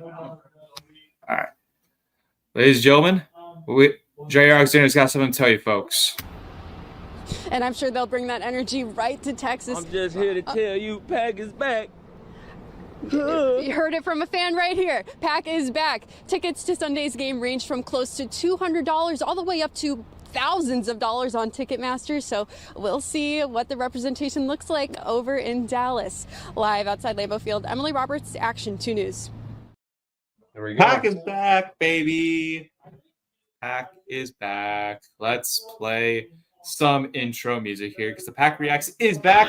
All right. Ladies and gentlemen, J.R. Alexander's got something to tell you, folks. And I'm sure they'll bring that energy right to Texas. I'm just here to tell you, Pack is back. You heard it from a fan right here. Pack is back. Tickets to Sunday's game range from close to $200 all the way up to thousands of dollars on Ticketmaster. So we'll see what the representation looks like over in Dallas. Live outside Lambeau Field, Emily Roberts, Action 2 News. There we go. Pack is back, baby. Pack is back. Let's play some intro music here because the Pack Reacts is back.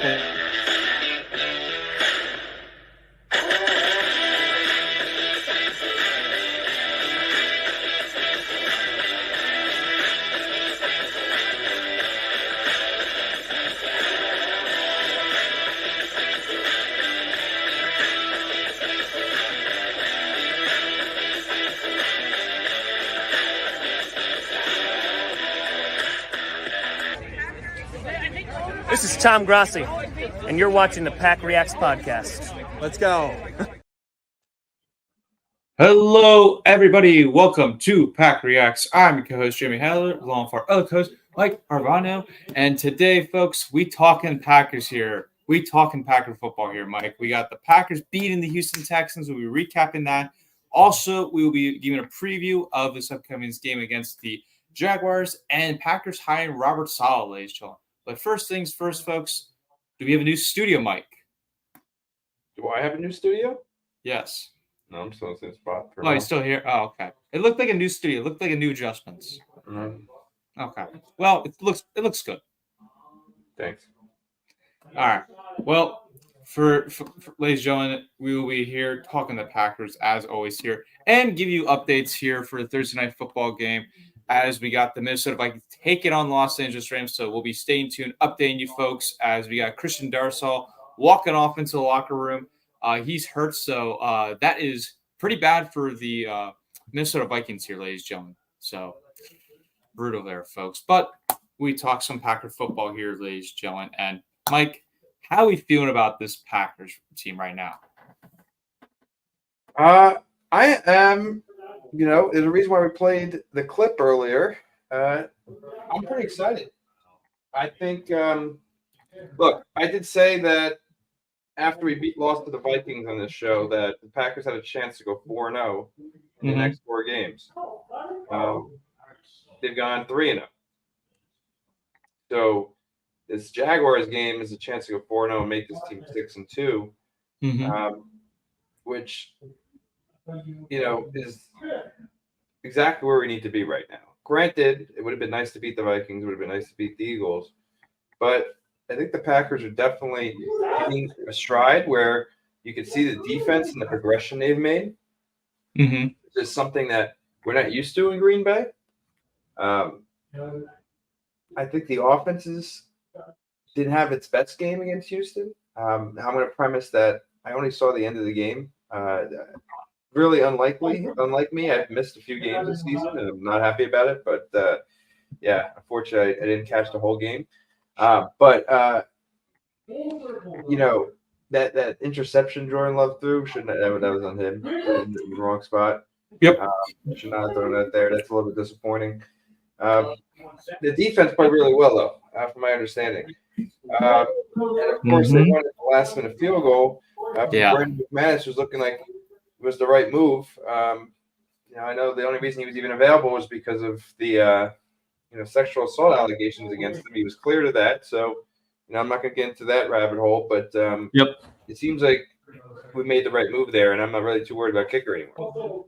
This is Tom Grossi, and you're watching the PackReacts podcast. Let's go. Hello, everybody. Welcome to Pack Reacts. I'm your co-host, Jeremy Hadler, along with our other co-host, Mike Arvonio. And today, folks, we talking Packers here. We talking Packer football here, Mike. We got the Packers beating the Houston Texans. We'll be recapping that. Also, we will be giving a preview of this upcoming game against the Jaguars and Packers hiring Robert Salah, ladies and gentlemen. But first things first, folks, do we have a new studio mic? Do I have a new studio? Yes. No, I'm still in the same spot. Oh, you're still here? Oh, okay. It looked like a new studio. It looked like a new adjustments. Mm-hmm. Okay. Well, it looks good. Thanks. All right. Well, for ladies and gentlemen, we will be here talking the Packers as always here and give you updates here for the Thursday night football game as we got the Minnesota Vikings taking on Los Angeles Rams. So we'll be staying tuned, updating you folks as we got Christian Darrisaw walking off into the locker room. He's hurt, so that is pretty bad for the Minnesota Vikings here, ladies and gentlemen. So brutal there, folks. But we talk some Packer football here, ladies and gentlemen. And Mike, how are we feeling about this Packers team right now? I am, there's a reason why we played the clip earlier. I'm pretty excited. I think, look, I did say that after we lost to the Vikings on this show that the Packers had a chance to go 4-0 in the next 4 games. They've gone 3-0. So this Jaguars game is a chance to go 4-0 and make this team 6-2, which is exactly where we need to be right now. Granted, it would have been nice to beat the Vikings. It would have been nice to beat the Eagles, but I think the Packers are definitely hitting a stride where you can see the defense and the progression they've made. It's just something that we're not used to in Green Bay. I think the offenses didn't have its best game against Houston. I'm going to premise that I only saw the end of the game. Really unlike me, I've missed a few games this season, and I'm not happy about it. But, unfortunately, I didn't catch the whole game. But that interception Jordan Love threw, that was on him in the wrong spot. Yep. Should not have thrown that there. That's a little bit disappointing. The defense played really well, though, from my understanding. And, of course, they wanted the last-minute field goal. Brandon McManus was looking like it was the right move. I know the only reason he was even available was because of the sexual assault allegations against him. He was clear to that. So, I'm not going to get into that rabbit hole, but it seems like we made the right move there, and I'm not really too worried about kicker anymore.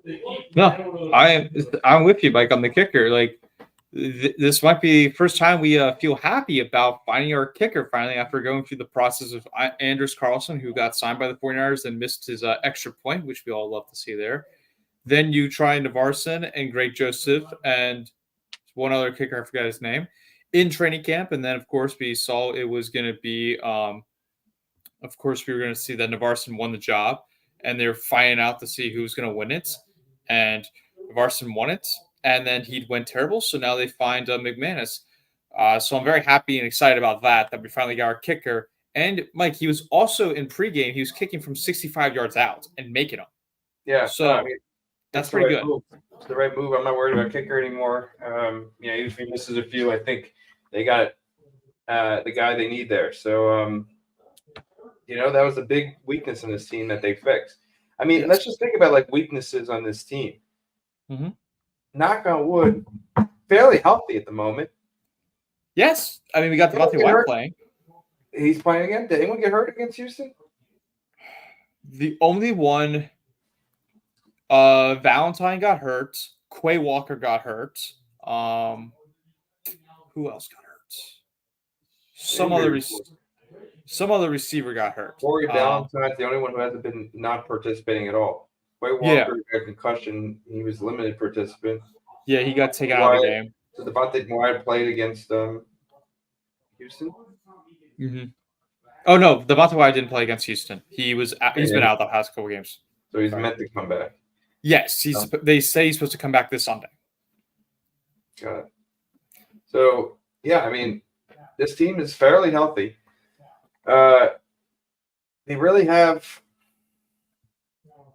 No, I'm with you, Mike, on the kicker. Like, this might be the first time we feel happy about finding our kicker finally after going through the process of Anders Carlson, who got signed by the 49ers and missed his extra point, which we all love to see there. Then you try Navarson and Greg Joseph and one other kicker, I forgot his name, in training camp. And then, of course, we saw it was going to be, of course, we were going to see that Navarson won the job, and they're fighting out to see who's going to win it. And Navarson won it. And then he went terrible, so now they find McManus. So I'm very happy and excited about that we finally got our kicker. And, Mike, he was also in pregame, he was kicking from 65 yards out and making them. Yeah. So no, I mean, that's the pretty right good. move. It's the right move. I'm not worried about kicker anymore. Even if he misses a few, I think they got the guy they need there. So, that was a big weakness in this team that they fixed. I mean, Yes. let's just think about like weaknesses on this team. Mhm. Knock on wood, fairly healthy at the moment. Yes. I mean, we got Anyone Devontae get White hurt? playing. He's playing again. Did anyone get hurt against Houston? The only one, Valentine got hurt. Quay Walker got hurt. Who else got hurt? Some other receiver got hurt. Corey Valentine's the only one who hasn't been not participating at all. Quay Yeah. Walker had concussion. He was limited participant. Yeah, he got taken out of the game. So Devontae White played against Houston. Mm-hmm. Oh no, Devontae White didn't play against Houston. He's been out the past couple games. So he's meant to come back. Yes, they say he's supposed to come back this Sunday. Got it. So yeah, I mean, this team is fairly healthy. They really have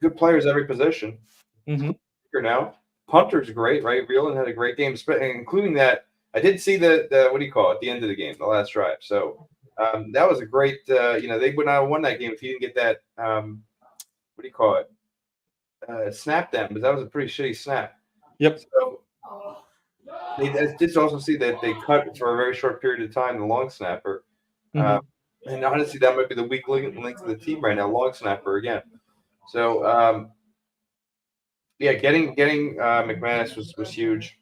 good players every position. Mm-hmm. Now, punter's great, right? Reeland had a great game, including that. I did see the what do you call it? The end of the game, the last drive. So that was a great. They would not have won that game if he didn't get that. What do you call it? Snap down, but that was a pretty shitty snap. Yep. So I did also see that they cut for a very short period of time the long snapper. Mm-hmm. And honestly, that might be the weak link of the team right now, long snapper again. So, getting McManus was huge.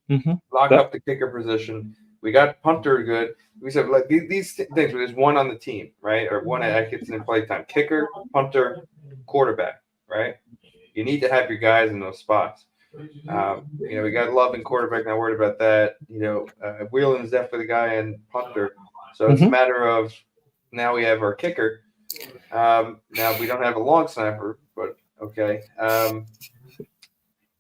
Mm-hmm. Lock up the kicker position. We got punter good. We said like these things where there's one on the team, right? Or one that gets in play time. Kicker, punter, quarterback, right? You need to have your guys in those spots. We got Love in quarterback. Not worried about that. Wheelan is definitely the guy in punter. So it's a matter of now we have our kicker. Now we don't have a long snapper, but okay.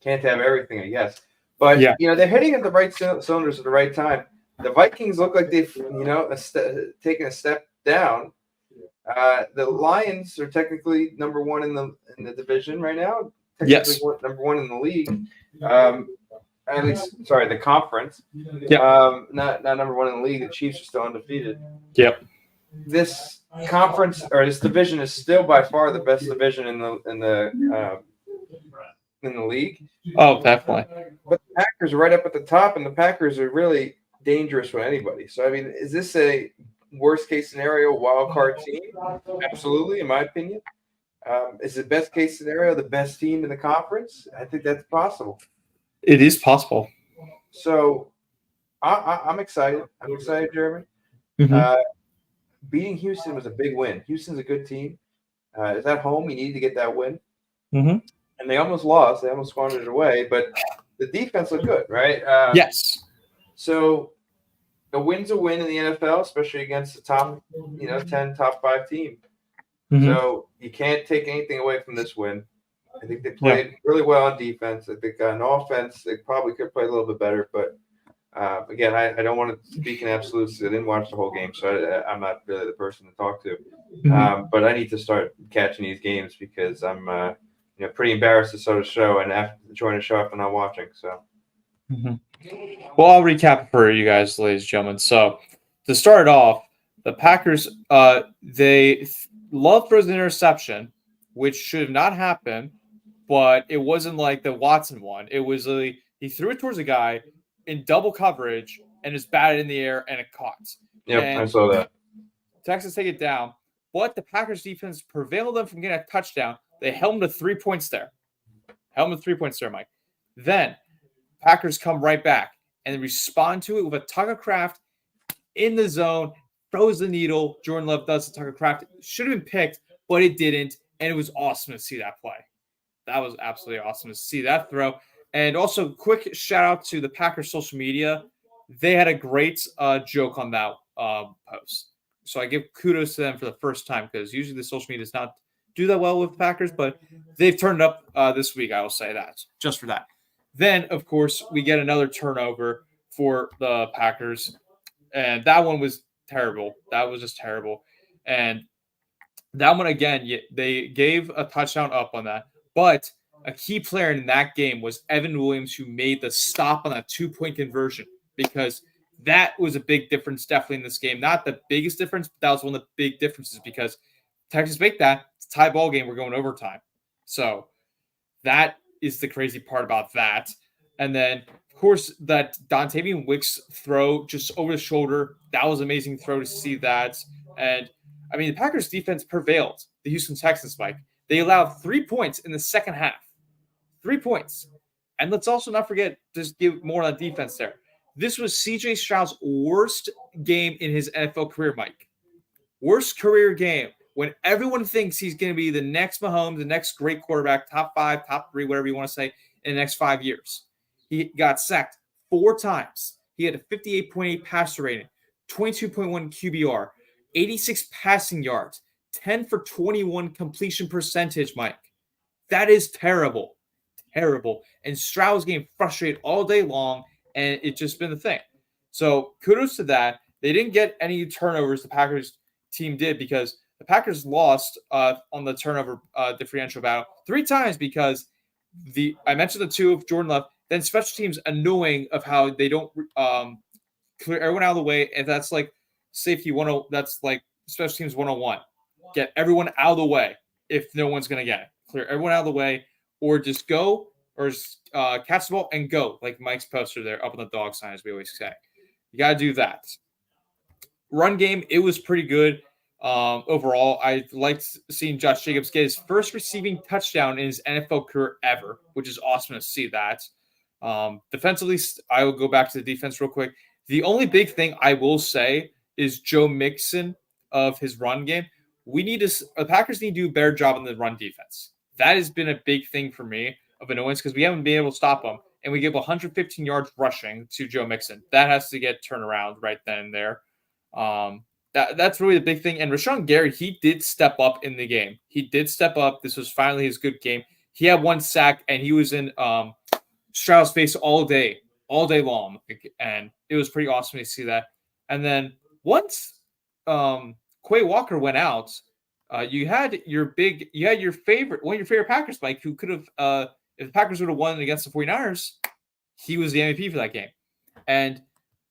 Can't have everything, I guess. But they're hitting at the right cylinders at the right time. The Vikings look like they've taken a step down. The Lions are technically number one in the division right now. Yes, number one in the league. At least, sorry, the conference. Yeah. Not number one in the league. The Chiefs are still undefeated. Yep. This conference or this division is still by far the best division in the league. Oh, definitely. But the Packers are right up at the top, and the Packers are really dangerous with anybody. So I mean, is this a worst case scenario wild card team? Absolutely, in my opinion. Is the best case scenario the best team in the conference? I think that's possible. It is possible. So I'm excited. I'm excited, Jeremy. Mm-hmm. Beating Houston was a big win. Houston's a good team. It's at home. You need to get that win. Mm-hmm. And they almost lost. They almost squandered it away. But the defense looked good, right? Yes. So a win's a win in the NFL, especially against the top, 10, top 5 team. Mm-hmm. So you can't take anything away from this win. I think they played really well on defense. I think on offense, they probably could play a little bit better. But, again, I don't want to speak in absolutes. I didn't watch the whole game, so I'm not really the person to talk to. Mm-hmm. But I need to start catching these games because I'm pretty embarrassed to sort of show and after join a show after not watching. So, Well, I'll recap for you guys, ladies and gentlemen. So, to start off, the Packers, they Love throws an interception, which should have not happened, but it wasn't like the Watson one. It was he threw it towards a guy in double coverage and just batted in the air and it caught. Yep, and I saw that. Texans take it down, but the Packers defense prevailed them from getting a touchdown. They held them to 3 points there. Mike. Then Packers come right back and respond to it with a Tucker Kraft in the zone, throws the needle. Jordan Love does the Tucker Kraft. Should have been picked, but it didn't. And it was awesome to see that play. That was absolutely awesome to see that throw. And also, quick shout out to the Packers social media. They had a great joke on that post. So I give kudos to them for the first time because usually the social media does not do that well with the Packers, but they've turned up this week. I will say that just for that. Then, of course, we get another turnover for the Packers. And that one was terrible. That was just terrible. And that one, again, they gave a touchdown up on that. But a key player in that game was Evan Williams, who made the stop on that 2-point conversion, because that was a big difference definitely in this game. Not the biggest difference, but that was one of the big differences because Texas make that. It's a tie ball game. We're going overtime. So that is the crazy part about that. And then, of course, that Dontavian Wicks throw just over the shoulder, that was an amazing throw to see that. And, I mean, the Packers defense prevailed the Houston Texans, Mike. They allowed 3 points in the second half. 3 points. And let's also not forget, just give more on the defense there. This was C.J. Stroud's worst game in his NFL career, Mike. Worst career game. When everyone thinks he's going to be the next Mahomes, the next great quarterback, top 5, top 3, whatever you want to say, in the next 5 years. He got sacked 4 times. He had a 58.8 passer rating, 22.1 QBR, 86 passing yards, 10 for 21 completion percentage, Mike. That is terrible. Terrible. And Stroud was getting frustrated all day long, and it's just been the thing. So kudos to that. They didn't get any turnovers, the Packers team did, because the Packers lost on the turnover differential battle 3 times because I mentioned the 2 of Jordan Love, then special teams annoying of how they don't clear everyone out of the way, and that's like safety 10. That's like special teams 101. Get everyone out of the way if no one's going to get it. Clear everyone out of the way, or just go, or just, catch the ball and go, like Mike's poster there up on the dog sign, as we always say. You got to do that. Run game, it was pretty good. Overall, I liked seeing Josh Jacobs get his first receiving touchdown in his NFL career ever, which is awesome to see that. Defensively, I will go back to the defense real quick. The only big thing I will say is Joe Mixon of his run game. The Packers need to do a better job on the run defense. That has been a big thing for me of annoyance because we haven't been able to stop them, and we give 115 yards rushing to Joe Mixon. That has to get turned around right then and there. That's really the big thing. And Rashawn Gary, he did step up in the game. He did step up. This was finally his good game. He had 1 sack, and he was in Stroud's face all day long. And it was pretty awesome to see that. And then once Quay Walker went out, you had one of your favorite Packers, Mike, who could have, if the Packers would have won against the 49ers, he was the MVP for that game. And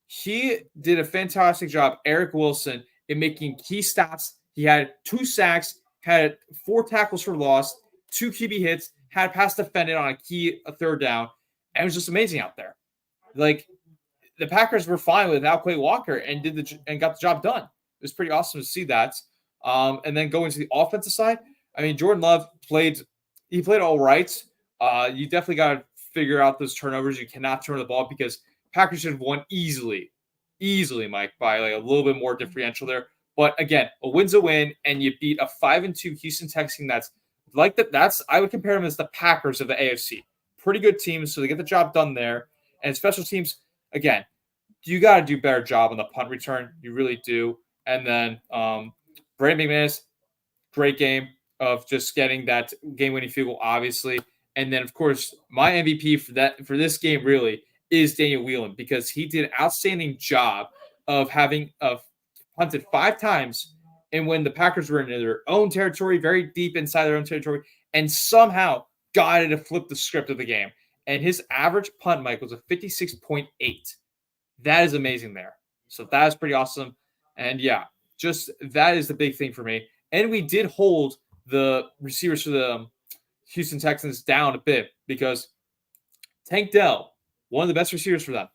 he did a fantastic job, Eric Wilson, in making key stops. He had 2 sacks, had 4 tackles for loss, 2 QB hits, had pass defended on a third down, and it was just amazing out there. Like, the Packers were fine without Quay Walker and got the job done. It was pretty awesome to see that. And then going to the offensive side, I mean, Jordan Love played all right. You definitely got to figure out those turnovers. You cannot turn the ball because Packers should have won easily, Mike, by like a little bit more differential there. But again, a win's a win, and you beat a 5-2 Houston Texans team that's like that. I would compare them as the Packers of the AFC. Pretty good teams, so they get the job done there. And special teams, again, you got to do a better job on the punt return. You really do. And then Brandon McManus, great game of just getting that game-winning field goal, obviously. And then, of course, my MVP for this game really is Daniel Whelan, because he did an outstanding job of having punted 5 times, and when the Packers were in their own territory, very deep inside their own territory, and somehow got it to flip the script of the game. And his average punt, Mike, was a 56.8. That is amazing there. So that is pretty awesome. And yeah, just that is the big thing for me. And we did hold the receivers for the Houston Texans down a bit because Tank Dell, one of the best receivers for them,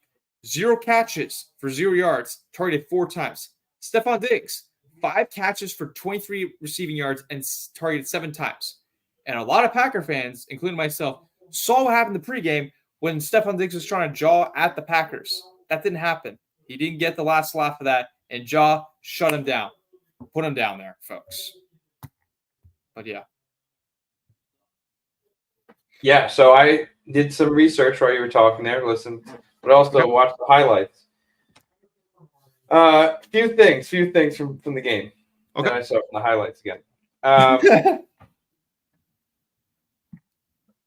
0 catches for 0 yards, targeted 4 times. Stephon Diggs, 5 catches for 23 receiving yards and targeted 7 times. And a lot of Packer fans, including myself, saw what happened in the pregame when Stephon Diggs was trying to jaw at the Packers. That didn't happen. He didn't get the last laugh of that, and Jaw shut him down. Put him down there, folks. But yeah. Yeah, so I did some research while you were talking there, listened, but also watched the highlights. Few things from the game. Okay. And I saw from the highlights again.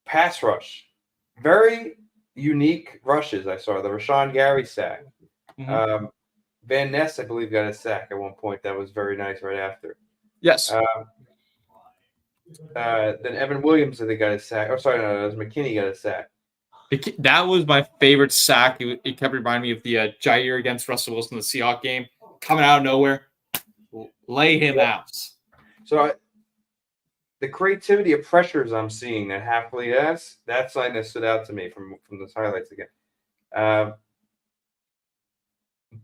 Pass rush. Very unique rushes I saw. The Rashawn Gary sack. Mm-hmm. Van Ness, I believe, got a sack at one point. That was very nice right after. Yes. Then Evan Williams, I think, got a sack. Oh, sorry, no, it was McKinney got a sack. That was my favorite sack. It kept reminding me of the Jair against Russell Wilson, the Seahawks game, coming out of nowhere. Lay him out. So the creativity of pressures I'm seeing that Hafley has, that's something that stood out to me from those highlights again.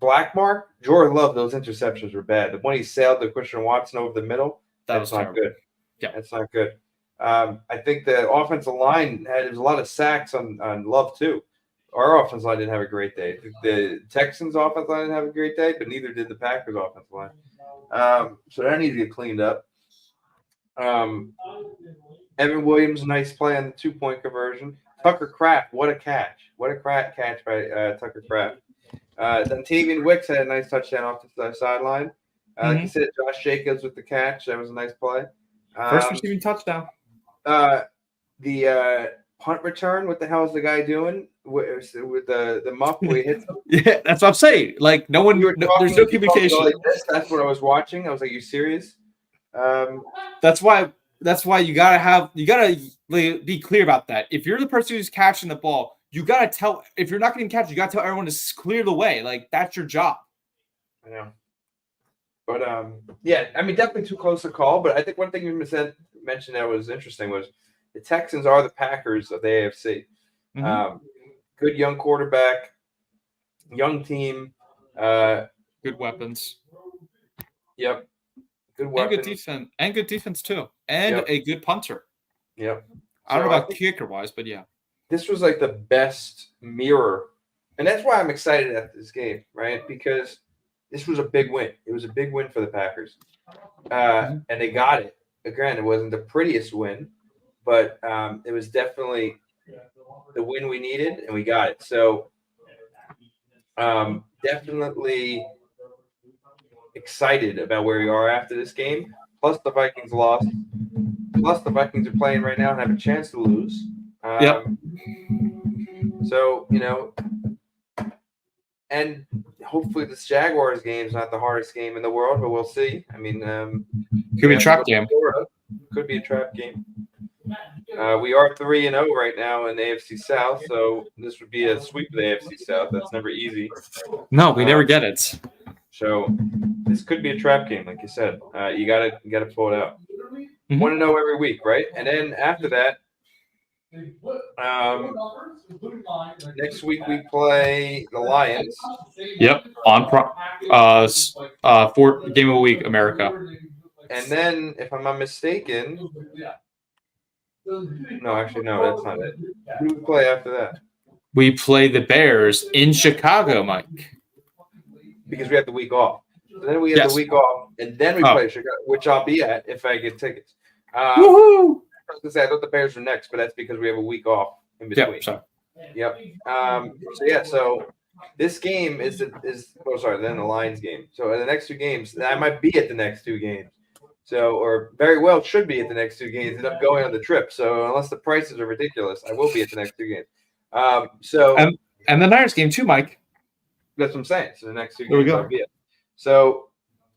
Blackmark, Jordan Love, those interceptions were bad. The one he sailed to Christian Watson over the middle, that's not good. Yeah, that's not good. I think the offensive line had a lot of sacks on Love too. Our offensive line didn't have a great day. The Texans' offensive line didn't have a great day, but neither did the Packers' offensive line. So that needs to get cleaned up. Evan Williams, nice play on the 2-point conversion. Tucker Kraft, what a catch. What a catch by Tucker Kraft. Then Tavian Wicks had a nice touchdown off the sideline. Like you said, Josh Jacobs with the catch. That was a nice play. First receiving touchdown. The punt return, what the hell is the guy doing with the muff where he hits him? Yeah, that's what I'm saying. Like, there's no communication. Like this. That's what I was watching. I was like, "You serious?" That's why you gotta be clear about that. If you're the person who's catching the ball, you gotta tell. If you're not getting catch, you gotta tell everyone to clear the way. Like, that's your job. I know. But yeah, I mean, definitely too close to call. But I think one thing you mentioned that was interesting was the Texans are the Packers of the AFC. Good young quarterback, young team, good weapons. Yep, good weapons. And good defense too, and a good punter. Yep. I don't know about kicker wise, but yeah, this was like the best mirror, and that's why I'm excited at this game, right? Because this was a big win. It was a big win for the Packers, and they got it. Granted, it wasn't the prettiest win, but it was definitely the win we needed, and we got it. So definitely excited about where we are after this game. Plus, the Vikings lost. Plus, the Vikings are playing right now and have a chance to lose. Yep. So, and hopefully this Jaguars game is not the hardest game in the world, but we'll see. I mean, could be a trap game. Could be a trap game. We are 3-0 right now in the AFC South, so this would be a sweep of the AFC South. That's never easy. No, we never get it. So this could be a trap game, like you said. You gotta pull it out. Want to know every week, right? And then after that, next week we play the Lions. Yep, on fourth game of the week, America. And then, if I'm not mistaken, no, actually, no, that's not it. Who do we play after that? We play the Bears in Chicago, Mike. Because we have the week off. So then we have the week off, and then we play Chicago, which I'll be at if I get tickets. Woohoo! I was gonna say I thought the Bears were next, but that's because we have a week off in between. Yep. So this game is then the Lions game. So in the next two games, I might be at the next two games. So, or very well should be at the next two games, and I'm going on the trip. So unless the prices are ridiculous, I will be at the next two games. And the Niners game too, Mike. That's what I'm saying. So the next two games I'll be at. So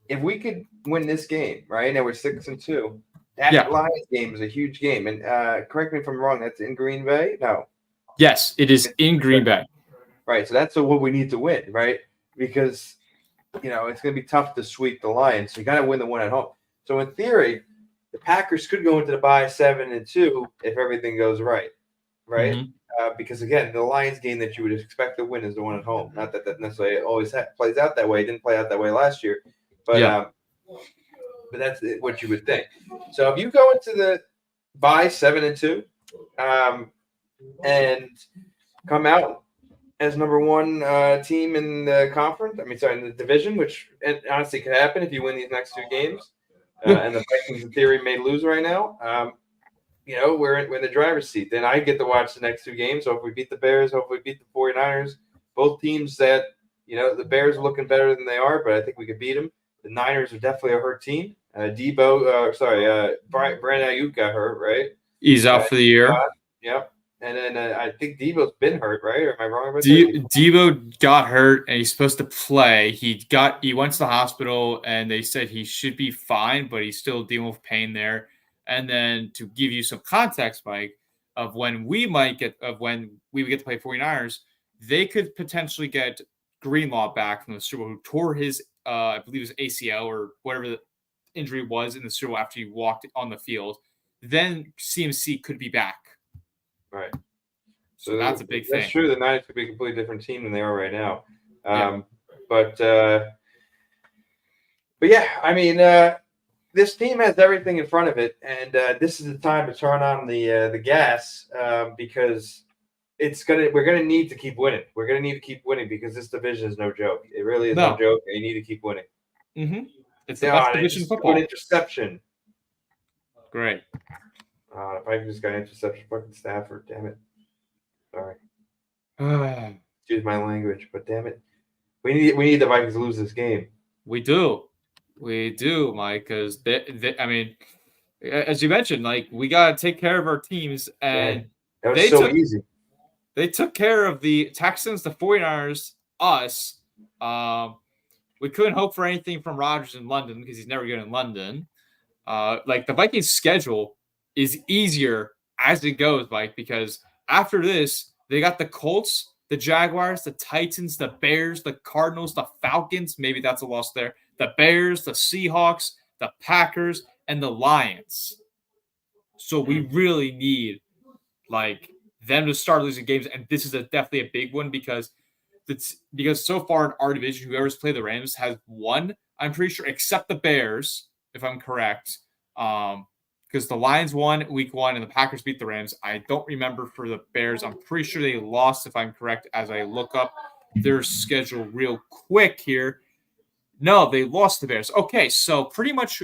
if we could win this game, right? Now we're 6-2. That Lions game is a huge game. And correct me if I'm wrong, that's in Green Bay? No. Yes, it is in Green Bay. Right. So that's what we need to win, right? Because, it's going to be tough to sweep the Lions. So you got to win the one at home. So in theory, the Packers could go into the bye 7-2 if everything goes right? Because, again, the Lions game that you would expect to win is the one at home. Not that necessarily always plays out that way. It didn't play out that way last year. But but that's what you would think. So if you go into the bye 7-2 and come out as number one team in the conference, in the division, which honestly could happen if you win these next two games, and the Vikings in theory may lose right now, we're in the driver's seat. Then I get to watch the next two games. So if we beat the Bears, hopefully we beat the 49ers, both teams that, the Bears are looking better than they are, but I think we could beat them. The Niners are definitely a hurt team. Brandon Ayuk got hurt, right? He's out for the year. Yep. And then I think Debo's been hurt, right? Or am I wrong about that? Debo got hurt, and he's supposed to play. He went to the hospital, and they said he should be fine, but he's still dealing with pain there. And then to give you some context, Mike, of when we would get to play 49ers, they could potentially get Greenlaw back from the Super Bowl, who tore his, I believe it was ACL or whatever the injury was in the Super Bowl after he walked on the field. Then CMC could be back. Right. So that's a big thing. That's true. The Niners could be a completely different team than they are right now. But yeah, I mean, this team has everything in front of it, and this is the time to turn on the gas because we're gonna need to keep winning. We're gonna need to keep winning because this division is no joke. It really is no joke, and you need to keep winning. Mm-hmm. It's the best division in football. An interception. Great. If I just got an interception, fucking Stafford. Damn it. Sorry. Excuse my language, but damn it, we need the Vikings to lose this game. We do, Mike, because I mean, as you mentioned, like we gotta take care of our teams, and that was so easy. They took care of the Texans, the 49ers, us. We couldn't hope for anything from Rodgers in London because he's never good in London. Like the Vikings' schedule is easier as it goes, Mike, because after this, they got the Colts, the Jaguars, the Titans, the Bears, the Cardinals, the Falcons. Maybe that's a loss there. The Bears, the Seahawks, the Packers, and the Lions. So we really need like them to start losing games, and this is definitely a big one because so far in our division, whoever's played the Rams has won. I'm pretty sure, except the Bears, if I'm correct. Because the Lions won week 1 and the Packers beat the Rams. I don't remember for the Bears. I'm pretty sure they lost, if I'm correct, as I look up their schedule real quick here. No, they lost the Bears. Okay, so pretty much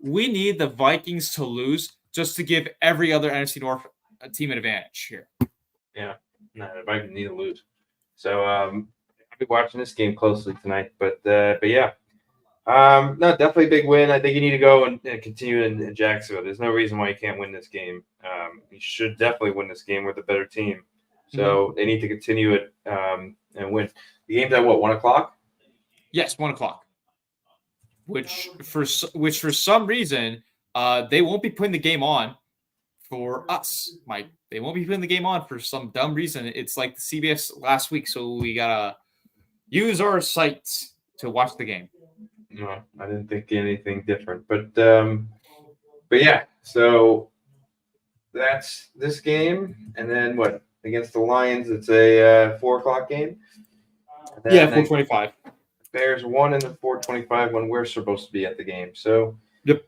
we need the Vikings to lose just to give every other NFC North team an advantage here. Yeah, no, the Vikings need to lose. So I'll be watching this game closely tonight. But yeah. No, definitely a big win. I think you need to go and continue in Jacksonville. There's no reason why you can't win this game. You should definitely win this game with a better team. So they need to continue it and win. The game's at what, 1 o'clock? Yes, 1 o'clock. Which for some reason they won't be putting the game on for us, Mike. They won't be putting the game on for some dumb reason. It's like the CBS last week, so we gotta use our sites to watch the game. No, I didn't think anything different, but yeah. So that's this game, and then what against the Lions? It's a 4 o'clock game. Yeah, 4:25. Bears won in the 4:25 when we're supposed to be at the game. So yep,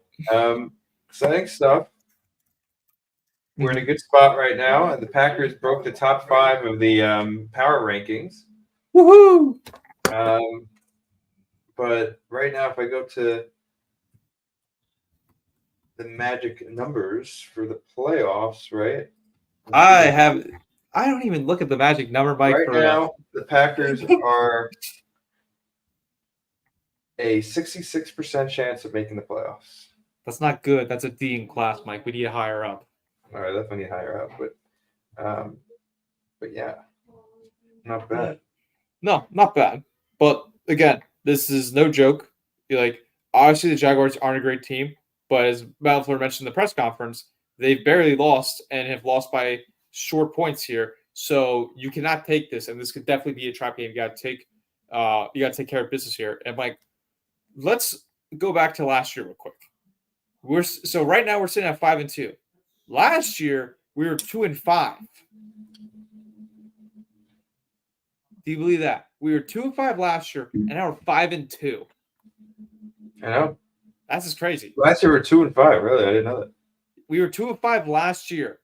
exciting stuff. We're in a good spot right now, and the Packers broke the top 5 of the power rankings. Woohoo! But right now, if I go to the magic numbers for the playoffs, right? I don't even look at the magic number, Mike. Right now, the Packers are a 66% chance of making the playoffs. That's not good. That's a D in class, Mike. We need to higher up. All right, definitely need higher up, but yeah, not bad. No, not bad. But again, this is no joke. Obviously the Jaguars aren't a great team, but as Malfler mentioned in the press conference, they've barely lost and have lost by short points here. So you cannot take this, and this could definitely be a trap game. You got to take care of business here. And Mike, let's go back to last year real quick. So right now we're sitting at 5-2. Last year we were 2-5. Do you believe that? We were 2-5 last year, and now we're 5-2. I know. That's just crazy. Last year we were 2-5. Really, I didn't know that. We were 2-5 last year.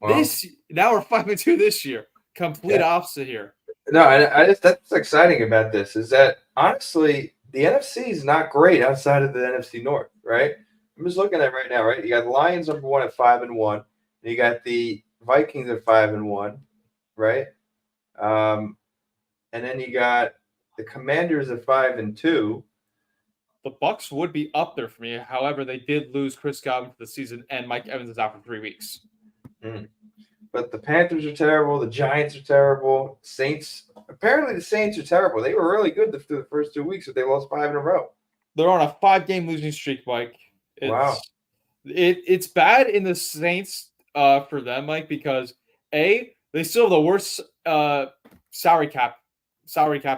Wow. Now we're 5-2 this year. Complete opposite here. No, I just that's exciting about this is that honestly the NFC is not great outside of the NFC North, right? I'm just looking at it right now, right? You got the Lions number 1 at 5-1, and you got the Vikings at 5-1, right? And then you got the Commanders at 5-2. The Bucs would be up there for me. However, they did lose Chris Godwin for the season, and Mike Evans is out for 3 weeks. But the Panthers are terrible. The Giants are terrible. Apparently the Saints are terrible. They were really good through the first 2 weeks, but they lost 5 in a row. They're on a 5-game losing streak, Mike. Wow. It's bad in the Saints for them, Mike, because they still have the worst salary cap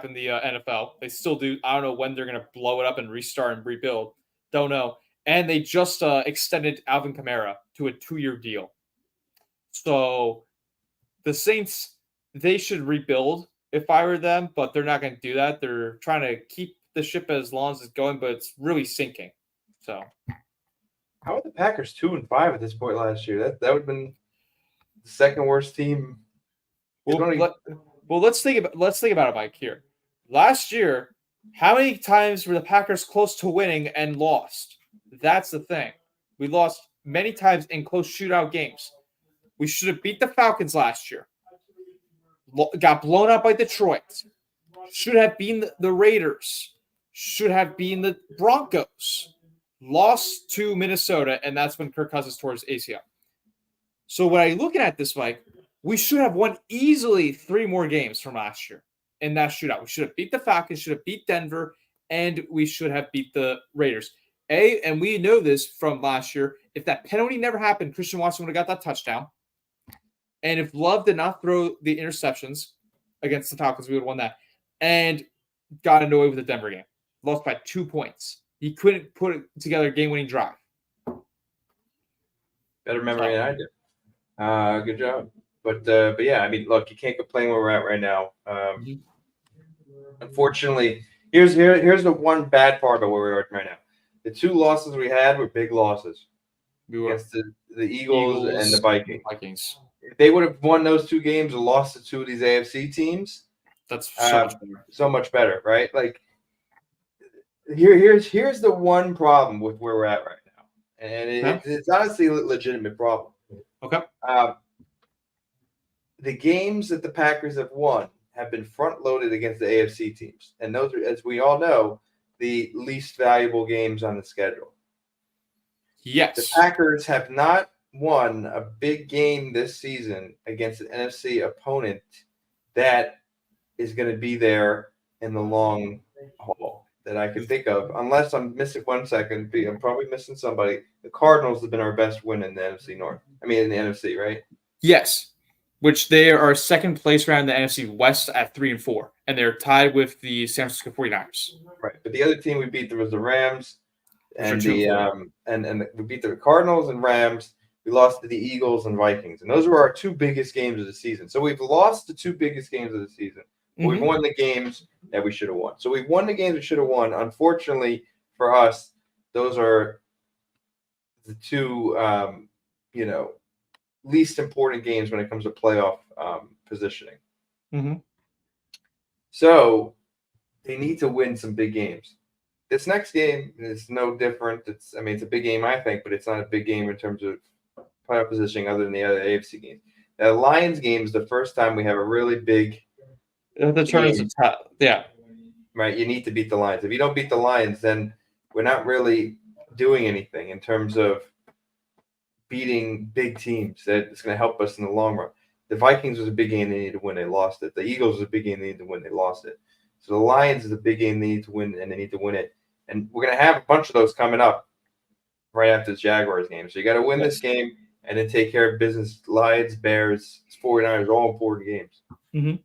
in the NFL. They still do. I don't know when they're going to blow it up and restart and rebuild. Don't know. And they just extended Alvin Kamara to a 2-year deal. So the Saints, they should rebuild if I were them, but they're not going to do that. They're trying to keep the ship as long as it's going, but it's really sinking. So how are the Packers 2-5 at this point last year? That would have been the second worst team. Let's think about it, Mike. Here, last year, how many times were the Packers close to winning and lost? That's the thing. We lost many times in close shootout games. We should have beat the Falcons last year. Got blown out by Detroit. Should have been the Raiders. Should have been the Broncos. Lost to Minnesota, and that's when Kirk Cousins tore his ACL. So when I'm looking at this, Mike, we should have won easily 3 more games from last year in that shootout. We should have beat the Falcons, should have beat Denver, and we should have beat the Raiders. And we know this from last year. If that penalty never happened, Christian Watson would have got that touchdown. And if Love did not throw the interceptions against the Falcons, we would have won that. And got away with the Denver game. Lost by 2 points. He couldn't put it together a game-winning drive. Better memory than I did. Good job. But yeah, I mean, look, you can't complain where we're at right now. Unfortunately, here's the one bad part about where we're at right now. The 2 losses we had were big losses against the Eagles and the Vikings. If they would have won those 2 games and lost to 2 of these AFC teams, that's so much better, right? Like here's the one problem with where we're at right now, and it's honestly a legitimate problem. Okay. The games that the Packers have won have been front-loaded against the AFC teams, and those are, as we all know, the least valuable games on the schedule. Yes. The Packers have not won a big game this season against an NFC opponent that is going to be there in the long haul that I can think of, unless I'm missing one second. I'm probably missing somebody. The Cardinals have been our best win in the NFC North. I mean, in the NFC, right? Yes. Which they are second place around the NFC West at 3-4, and they're tied with the San Francisco 49ers. Right, but the other team we beat was the Rams, and we beat the Cardinals and Rams. We lost to the Eagles and Vikings, and those were our 2 biggest games of the season. So we've lost the 2 biggest games of the season. Mm-hmm. We've won the games that we should have won. So we've won the games we should have won. Unfortunately for us, those are the 2, least important games when it comes to playoff positioning. Mm-hmm. So they need to win some big games. This next game is no different. It's a big game, I think, but it's not a big game in terms of playoff positioning other than the other AFC games. The Lions game is the first time we have a really big yeah. Right, you need to beat the Lions. If you don't beat the Lions, then we're not really doing anything in terms of beating big teams that's going to help us in the long run. The Vikings was a big game they needed to win. They lost it. The Eagles was a big game they needed to win. They lost it. So the Lions is a big game they need to win, and they need to win it. And we're going to have a bunch of those coming up right after the Jaguars game. So you got to win this game and then take care of business. Lions, Bears, 49ers, all important games. Mm-hmm.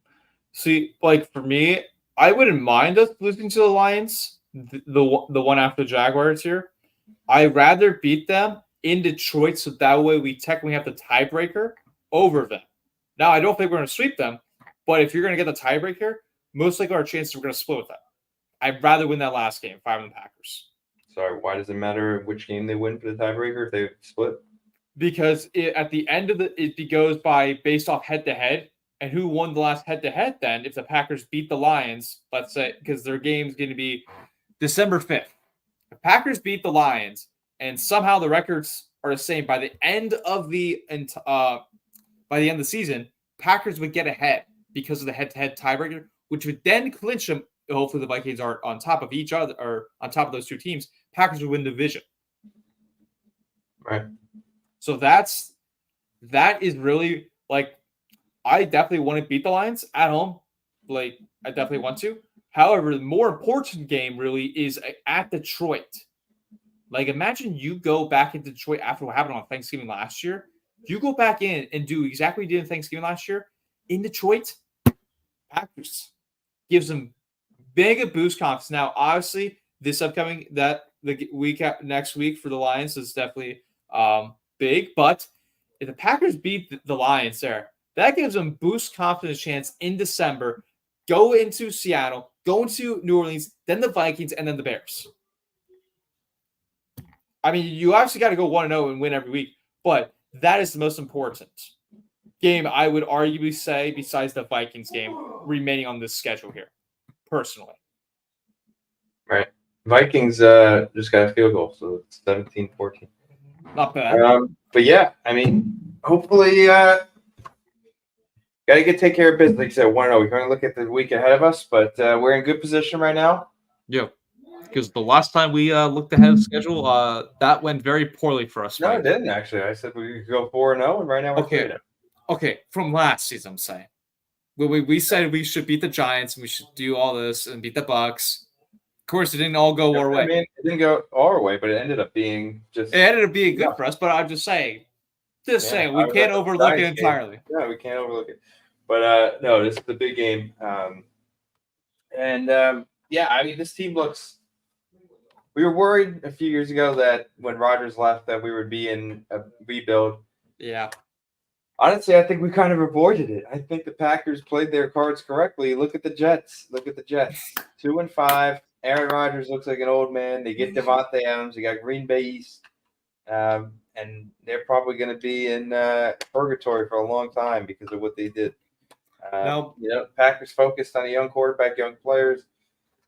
See, like for me, I wouldn't mind us losing to the Lions, the one after the Jaguars here. I'd rather beat them in Detroit, so that way we technically have the tiebreaker over them. Now, I don't think we're going to sweep them, but if you're going to get the tiebreaker, most likely our chances are going to split with them. I'd rather win that last game, 5 on the Packers. Sorry, why does it matter which game they win for the tiebreaker if they split? Because at the end of it goes by based off head-to-head, and who won the last head-to-head then if the Packers beat the Lions, let's say, because their game's going to be December 5th. If Packers beat the Lions, and somehow the records are the same by the end of the season, Packers would get ahead because of the head-to-head tiebreaker, which would then clinch them. Hopefully, the Vikings are on top of each other or on top of those 2 teams. Packers would win the division. Right. So that is really like I definitely want to beat the Lions at home. Like I definitely want to. However, the more important game really is at Detroit. Like, imagine you go back into Detroit after what happened on Thanksgiving last year. You go back in and do exactly what you did in Thanksgiving last year in Detroit. Packers gives them mega boost confidence. Now, obviously, this upcoming the week next week for the Lions is definitely big. But if the Packers beat the Lions there, that gives them boost confidence chance in December. Go into Seattle, go into New Orleans, then the Vikings, and then the Bears. I mean, you obviously got to go 1-0 and win every week, but that is the most important game, I would arguably say, besides the Vikings game remaining on this schedule here, personally. Right. Vikings just got a field goal, so it's 17-14. Not bad. But yeah, I mean, hopefully, got to take care of business. Like you said, 1-0. We're going to look at the week ahead of us, but we're in good position right now. Yeah. Because the last time we looked ahead of the schedule, that went very poorly for us. No, right? it didn't, actually. I said we could go 4-0, and right now we're 3-0. Okay, from last season, I'm saying. We said we should beat the Giants, and we should do all this and beat the Bucks. Of course, it didn't all go our way. I mean, it didn't go our way, but it ended up being just... It ended up being good for us, but I'm just saying. We can't overlook it entirely. Yeah, we can't overlook it. But, no, this is the big game. Yeah, I mean, this team looks... We were worried a few years ago that when Rodgers left that we would be in a rebuild. Yeah. Honestly, I think we kind of avoided it. I think the Packers played their cards correctly. Look at the Jets. 2-5. Aaron Rodgers looks like an old man. They get Devontae Adams. They got Green Bay East. And they're probably going to be in purgatory for a long time because of what they did. Packers focused on a young quarterback, young players.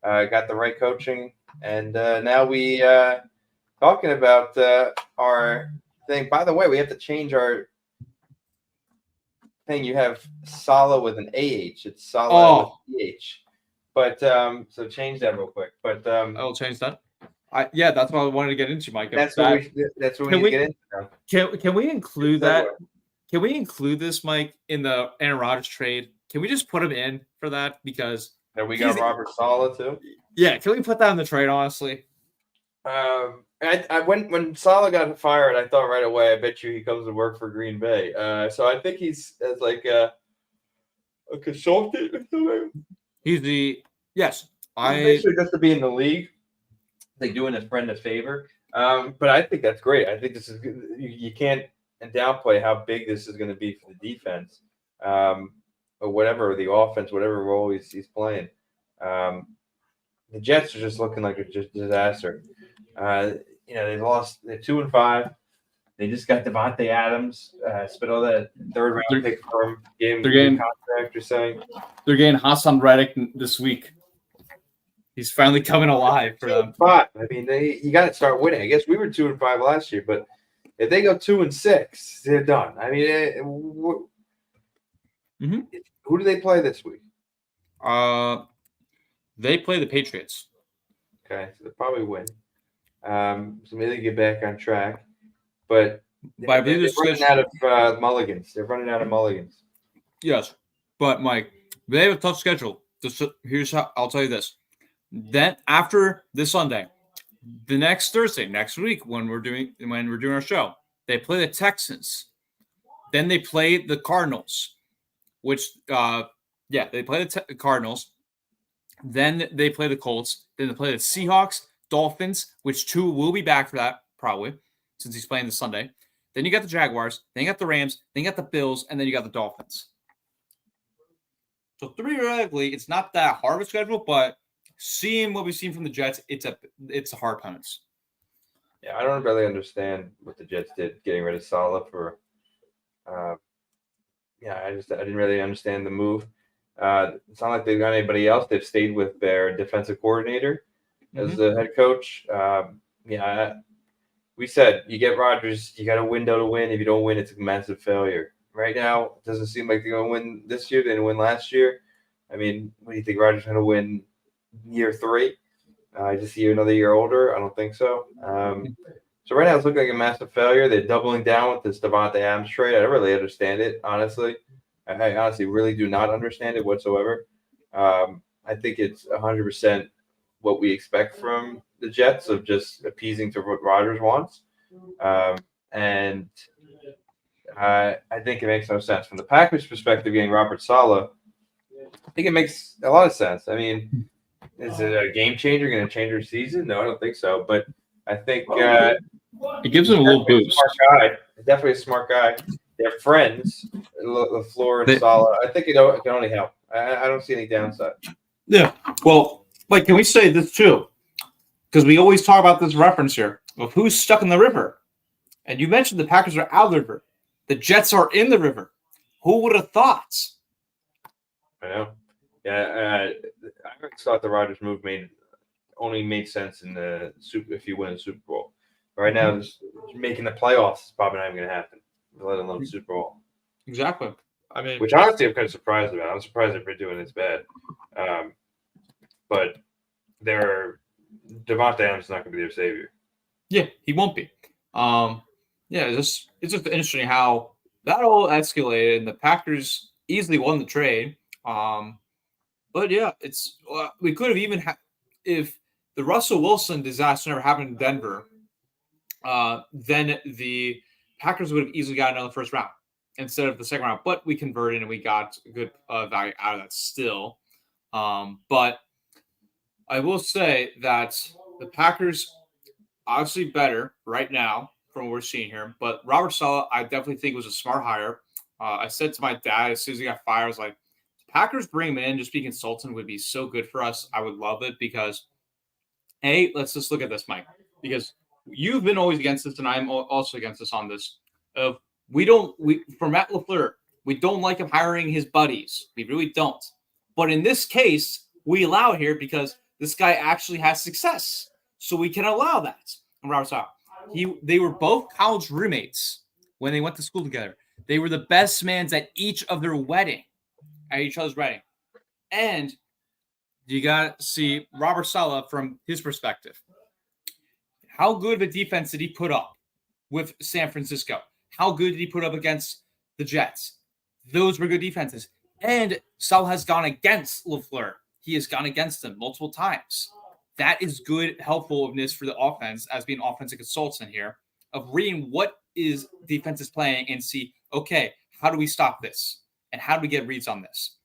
Got the right coaching. And now we talking about our thing. By the way, we have to change our thing. You have Salah with an AH. It's Salah with an EH. But so change that real quick. But I'll change that. That's what I wanted to get into, Mike. That's what we need to get into now. Can we include that? Can we include this, Mike, in the Aaron Rodgers trade? Can we just put him in for that? Because we got Robert Salah too. Yeah, can we put that in the trade, honestly? When Salah got fired, I thought right away, I bet you he comes to work for Green Bay. So I think he's as like a consultant or something. He's basically just to be in the league, like doing his friend a favor. But I think that's great. I think this is good. You can't downplay how big this is going to be for the defense, or whatever, the offense, whatever role he's playing. The Jets are just looking like a disaster. They lost. They're 2-5. They just got Devontae Adams. Spent all that third round pick for him. Gave him contract. You're saying they're getting Hassan Reddick this week. He's finally coming alive for them. I mean, you got to start winning. I guess we were 2-5 last year, but if they go 2-6, they're done. I mean, who do they play this week? They play the Patriots. Okay, so they'll probably win. So maybe they get back on track. But they're running out of mulligans. They're running out of mulligans. Yes, but Mike, they have a tough schedule. Here's how I'll tell you this. Then after this Sunday, the next Thursday, next week, when we're doing our show, they play the Texans. Then they play the Cardinals, which they play the Cardinals. Then they play the Colts. Then they play the Seahawks, Dolphins, which two will be back for that probably, since he's playing this Sunday. Then you got the Jaguars. Then you got the Rams. Then you got the Bills, and then you got the Dolphins. So theoretically, it's not that hard of a schedule, but seeing what we've seen from the Jets, it's a hard penance. Yeah, I don't really understand what the Jets did getting rid of Salah for. I didn't really understand the move. It's not like they've got anybody else. They've stayed with their defensive coordinator as the head coach. We said you get Rodgers, you got a window to win. If you don't win, it's a massive failure. Right now, it doesn't seem like they're going to win this year. They didn't win last year. I mean, what do you think Rodgers is going to win year 3? Just another year older? I don't think so. So right now, it's looking like a massive failure. They're doubling down with this Devontae Adams trade. I don't really understand it, honestly. I honestly really do not understand it whatsoever. I think it's 100% what we expect from the Jets of just appeasing to what Rodgers wants. And I think it makes no sense. From the Packers' perspective, getting Robert Salah, I think it makes a lot of sense. I mean, is it a game changer, going to change your season? No, I don't think so. But I think it gives him a little boost. Smart guy. Definitely a smart guy. They're friends, LaFleur and Salah. I think it can only help. I don't see any downside. Yeah. Well, like, can we say this too? Because we always talk about this reference here of who's stuck in the river. And you mentioned the Packers are out of the river. The Jets are in the river. Who would have thought? I know. Yeah, I always thought the Rodgers move only made sense in the if you win the Super Bowl. Right now, just making the playoffs is probably not even going to happen, let alone the Super Bowl. Exactly. I mean, which honestly I'm kind of surprised about. I'm surprised if they're doing this bad. But Devontae Adams is not going to be their savior. Yeah, he won't be. Yeah, it's just interesting how that all escalated, and the Packers easily won the trade. But yeah, we could have even if the Russell Wilson disaster never happened in Denver, then the Packers would have easily gotten another first round instead of the second round. But we converted and we got good value out of that still. But I will say that the Packers obviously better right now from what we're seeing here. But Robert Salah, I definitely think was a smart hire. I said to my dad as soon as he got fired, I was like, Packers bring him in, just be consultant would be so good for us. I would love it because, let's just look at this, Mike, because you've been always against this, and I'm also against this on this. For Matt LaFleur, we don't like him hiring his buddies. We really don't. But in this case, we allow it here because this guy actually has success. So we can allow that. And Robert Salah, they were both college roommates when they went to school together. They were the best mans at each other's wedding. And you got to see Robert Salah from his perspective. How good of a defense did he put up with San Francisco? How good did he put up against the Jets? Those were good defenses. And Salah has gone against LaFleur. He has gone against them multiple times. That is good helpfulness for the offense as being offensive consultant here of reading what is defense is playing and see, okay, how do we stop this? And how do we get reads on this?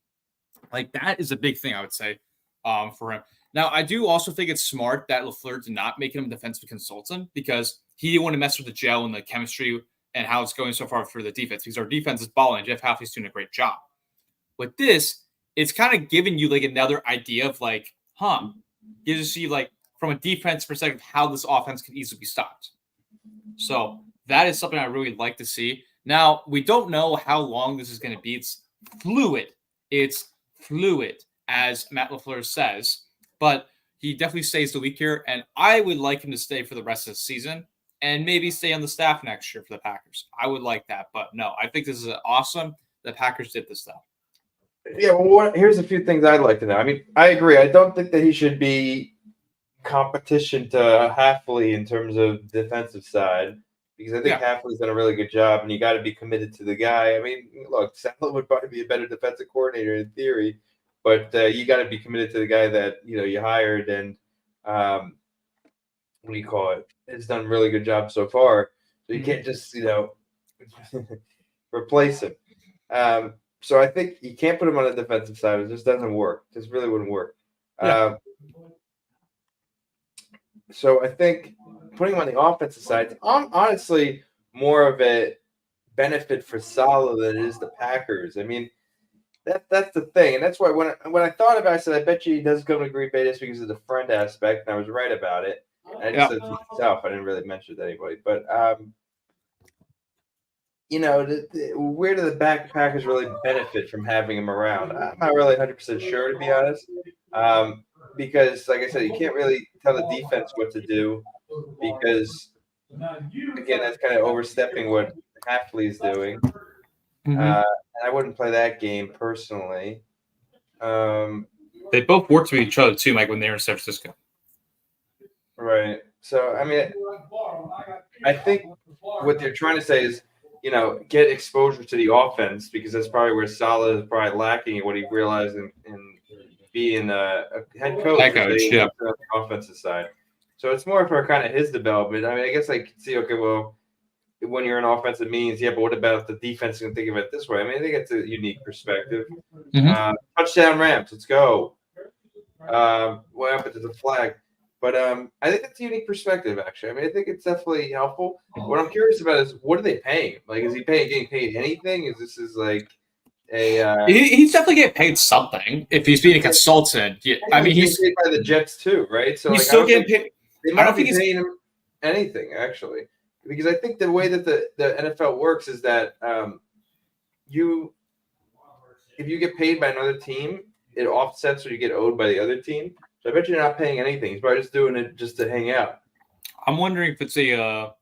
Like, that is a big thing, I would say, for him. Now, I do also think it's smart that LaFleur did not make him a defensive consultant because he didn't want to mess with the gel and the chemistry and how it's going so far for the defense because our defense is balling. Jeff Halfley's doing a great job. With this, it's kind of giving you like another idea of like, gives you see like from a defense perspective how this offense can easily be stopped. So that is something I really like to see. Now, we don't know how long this is going to be. It's fluid. It's fluid, as Matt LaFleur says. But he definitely stays the week here. And I would like him to stay for the rest of the season and maybe stay on the staff next year for the Packers. I would like that. But no, I think this is awesome. The Packers did this, though. Yeah, well, here's a few things I'd like to know. I mean, I agree. I don't think that he should be competition to Halfley in terms of defensive side because I think Halfley's done a really good job, and you got to be committed to the guy. I mean, look, Salah would probably be a better defensive coordinator in theory, but you got to be committed to the guy that you hired, and what do you call it? Has done a really good job so far. So you can't just replace him. So I think you can't put him on the defensive side. It just doesn't work. It just really wouldn't work. Yeah. So I think putting him on the offensive side, honestly, more of a benefit for Salah than it is the Packers. I mean, that's the thing. And that's why when I thought about it, I said, I bet you he does come to Green Bay just because of the friend aspect. And I was right about it. And I just said to myself, I didn't really mention it to anybody. But, where do the Packers really benefit from having him around? I'm not really 100% sure, to be honest. Because, like I said, you can't really tell the defense what to do because, again, that's kind of overstepping what Halfley's doing. And I wouldn't play that game personally. They both worked with each other, too, Mike, when they were in San Francisco. Right. So, I mean, I think what they're trying to say is, get exposure to the offense because that's probably where Salah is probably lacking and what he realized in being a head coach, on the offensive side. So it's more for kind of his development. I mean, I guess I could see, okay, well, when you're in offensive means, yeah, but what about the defense can think of it this way? I mean, I think it's a unique perspective. Touchdown Rams, let's go. What happened to the flag? But I think it's a unique perspective, actually. I mean, I think it's definitely helpful. What I'm curious about is what are they paying him? Like, is he getting paid anything? Is this like a he's definitely getting paid something if he's being a consultant. Yeah, I mean, he's paid by the Jets too, right? So he's like, still getting paid. They might not be paying him anything, actually, because I think the way that the NFL works is that if you get paid by another team, it offsets what you get owed by the other team. So I bet you're not paying anything. He's probably just doing it just to hang out. I'm wondering if it's a I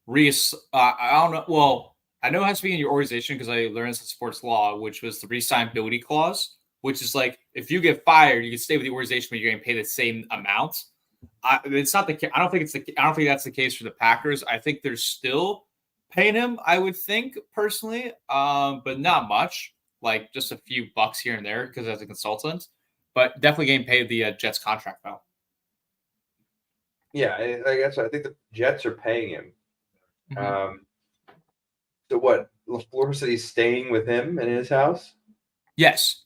don't know. Well, I know it has to be in your organization because I learned this in sports law, which was the re-signability clause, which is like if you get fired, you can stay with the organization, but you're going to pay the same amount. It's not the. I don't think that's the case for the Packers. I think they're still paying him. I would think personally, but not much, like just a few bucks here and there because as a consultant. But definitely getting paid the Jets contract now. Yeah, I guess I think the Jets are paying him. So what? LaFleur said he's staying with him in his house. Yes.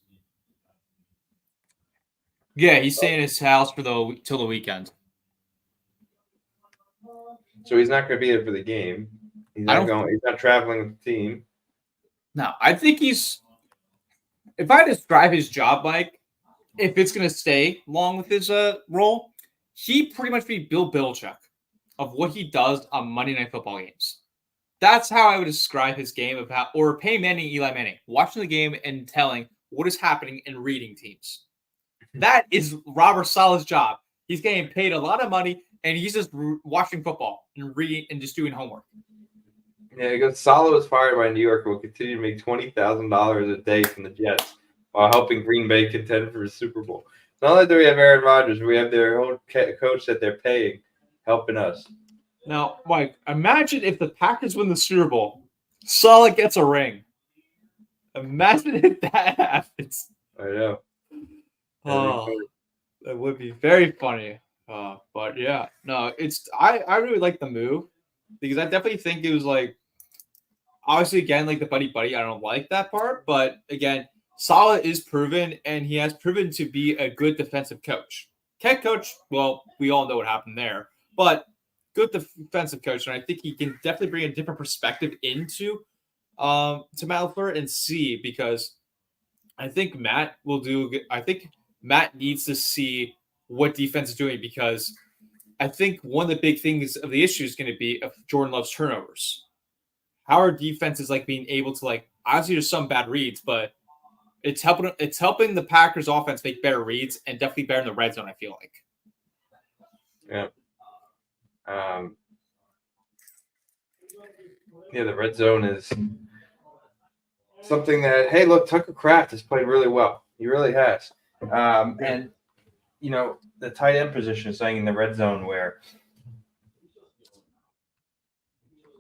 Yeah, he's staying in his house till the weekend. So he's not going to be there for the game. He's not going. He's not traveling with the team. No, I think he's. If I describe his job, Mike, if it's going to stay long with his role, he pretty much be Bill Belichick of what he does on Monday Night Football games. That's how I would describe his game or Peyton Manning, Eli Manning, watching the game and telling what is happening and reading teams. That is Robert Salah's job. He's getting paid a lot of money, and he's just watching football and reading and just doing homework. Yeah, because Salah was fired by New York and will continue to make $20,000 a day from the Jets while helping Green Bay contend for a Super Bowl. Not only do we have Aaron Rodgers, we have their own coach that they're paying, helping us. Now, Mike, imagine if the Packers win the Super Bowl, Salah gets a ring. Imagine if that happens. I know. Oh, that would be very funny. But yeah, no, I really like the move because I definitely think it was like, obviously again, like the buddy, I don't like that part, but again, Salah is proven and he has proven to be a good defensive coach. Head coach, well, we all know what happened there, but good defensive coach, and I think he can definitely bring a different perspective into to Matt LaFleur and see, because I think Matt will do. I think Matt needs to see what defense is doing, because I think one of the big things of the issue is going to be if Jordan Love's turnovers. How are defenses like being able to obviously there's some bad reads, but it's helping the Packers offense make better reads and definitely better in the red zone, I feel like. Yeah. The red zone is something that, hey, look, Tucker Kraft has played really well. He really has. And, the tight end position is saying in the red zone where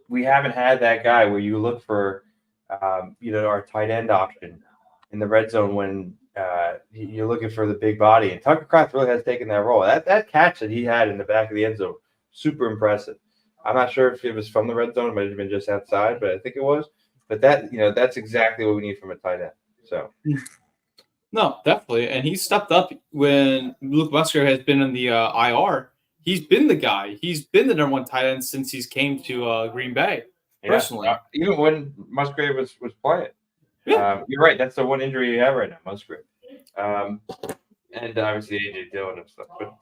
we haven't had that guy where you look for, our tight end option in the red zone when you're looking for the big body. And Tucker Kraft really has taken that role. That catch that he had in the back of the end zone, super impressive. I'm not sure if it was from the red zone. It might have been just outside, but I think it was. But that's exactly what we need from a tight end. So, no, definitely. And he stepped up when Luke Musgrave has been in the IR. He's been the guy. He's been the number one tight end since he's came to Green Bay. Personally, even when Musgrave was playing. Yeah. You're right. That's the one injury you have right now, Musgrave. And obviously AJ Dillon and stuff. But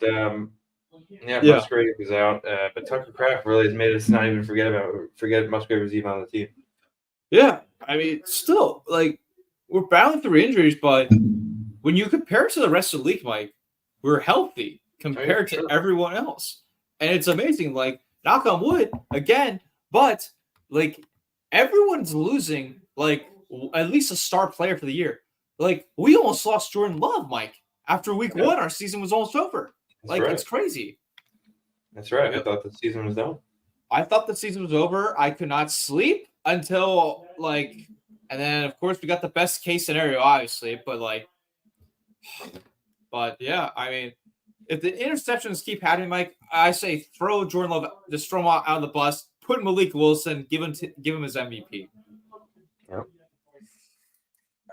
Musgrave is out. But Tucker Kraft really has made us not even forget Musgrave was even on the team. Yeah, I mean, still, we're battling through injuries, but when you compare it to the rest of the league, Mike, we're healthy compared to everyone else. And it's amazing, knock on wood, again, but, everyone's losing, at least a star player for the year. We almost lost Jordan Love, Mike. After week one, our season was almost over. It's crazy. That's right. I thought the season was done. I thought the season was over. I could not sleep until, and then, of course, we got the best case scenario, obviously. But yeah, I mean, if the interceptions keep happening, Mike, I say throw Jordan Love, just throw him out of the bus, put Malik Wilson, give him his MVP. Yep.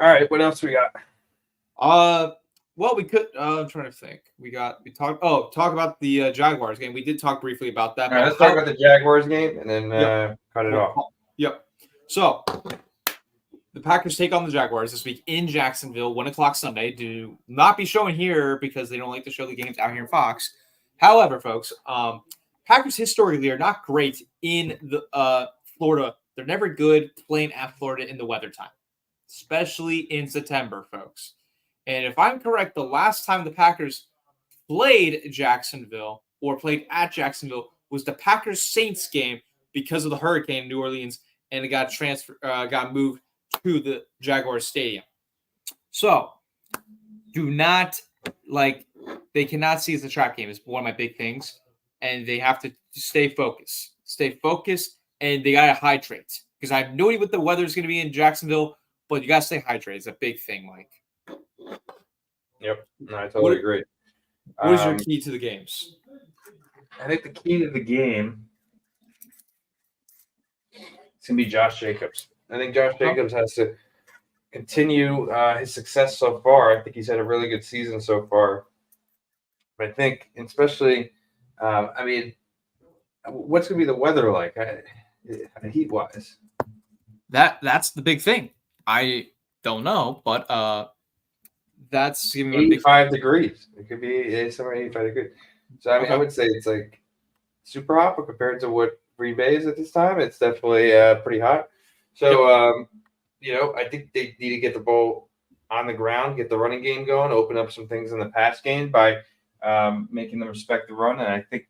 All right, what else we got? Well, we could. I'm trying to think. Talk about the Jaguars game. We did talk briefly about that. All right, let's talk about the Jaguars game and then cut it off. Yep. So the Packers take on the Jaguars this week in Jacksonville, 1:00 Sunday. Do not be showing here because they don't like to show the games out here in Fox. However, folks, Packers historically are not great in the Florida. They're never good playing at Florida in the weather time, especially in September, folks. And if I'm correct, the last time the Packers played Jacksonville or played at Jacksonville was the Packers-Saints game because of the hurricane in New Orleans, and it got moved to the Jaguars stadium. So do not they cannot see it's a trap game is one of my big things. And they have to stay focused, and they got to hydrate because I have no idea what the weather is going to be in Jacksonville, but you got to stay hydrated. It's a big thing, Mike. Yep. No, I totally agree. What is your key to the games? I think the key to the game is going to be Josh Jacobs. I think Josh Jacobs has to continue his success so far. I think he's had a really good season so far. But I think, especially, what's going to be the weather like heat-wise? That's the big thing. I don't know, but that's giving 85 degrees. It could be somewhere 85 degrees. So I would say it's like super hot, but compared to what Green Bay is at this time, it's definitely pretty hot. So I think they need to get the ball on the ground, get the running game going, open up some things in the pass game by making them respect the run. And I think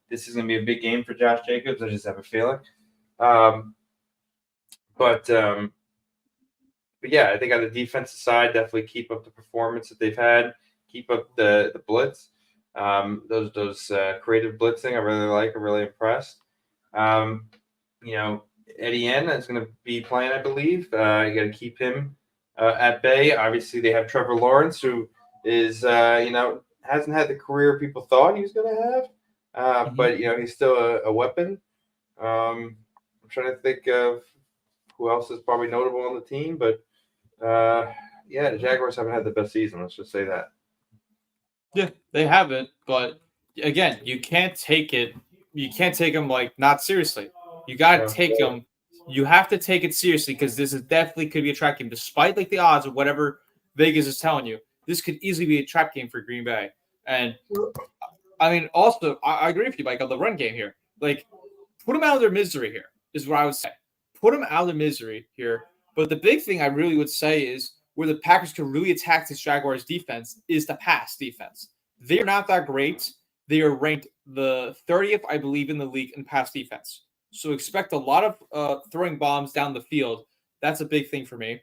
this is going to be a big game for Josh Jacobs. I just have a feeling. But yeah, I think on the defensive side, definitely keep up the performance that they've had. Keep up the blitz. Those creative blitzing, I really like. I'm really impressed. Etienne is going to be playing, I believe. You got to keep him at bay. Obviously, they have Trevor Lawrence, who is hasn't had the career people thought he was going to have. But he's still a weapon. I'm trying to think of who else is probably notable on the team, but the Jaguars haven't had the best season. Let's just say that. Yeah, they haven't. But again, you can't take it. You can't take them not seriously. You got to take them. You have to take it seriously because this is definitely could be a trap game, despite the odds of whatever Vegas is telling you. This could easily be a trap game for Green Bay. And also, I agree with you, Mike, on the run game here. Put them out of their misery here is what I would say. Put them out of their misery here. But the big thing I really would say is where the Packers can really attack this Jaguars defense is the pass defense. They're not that great. They are ranked the 30th, I believe, in the league in pass defense. So expect a lot of throwing bombs down the field. That's a big thing for me.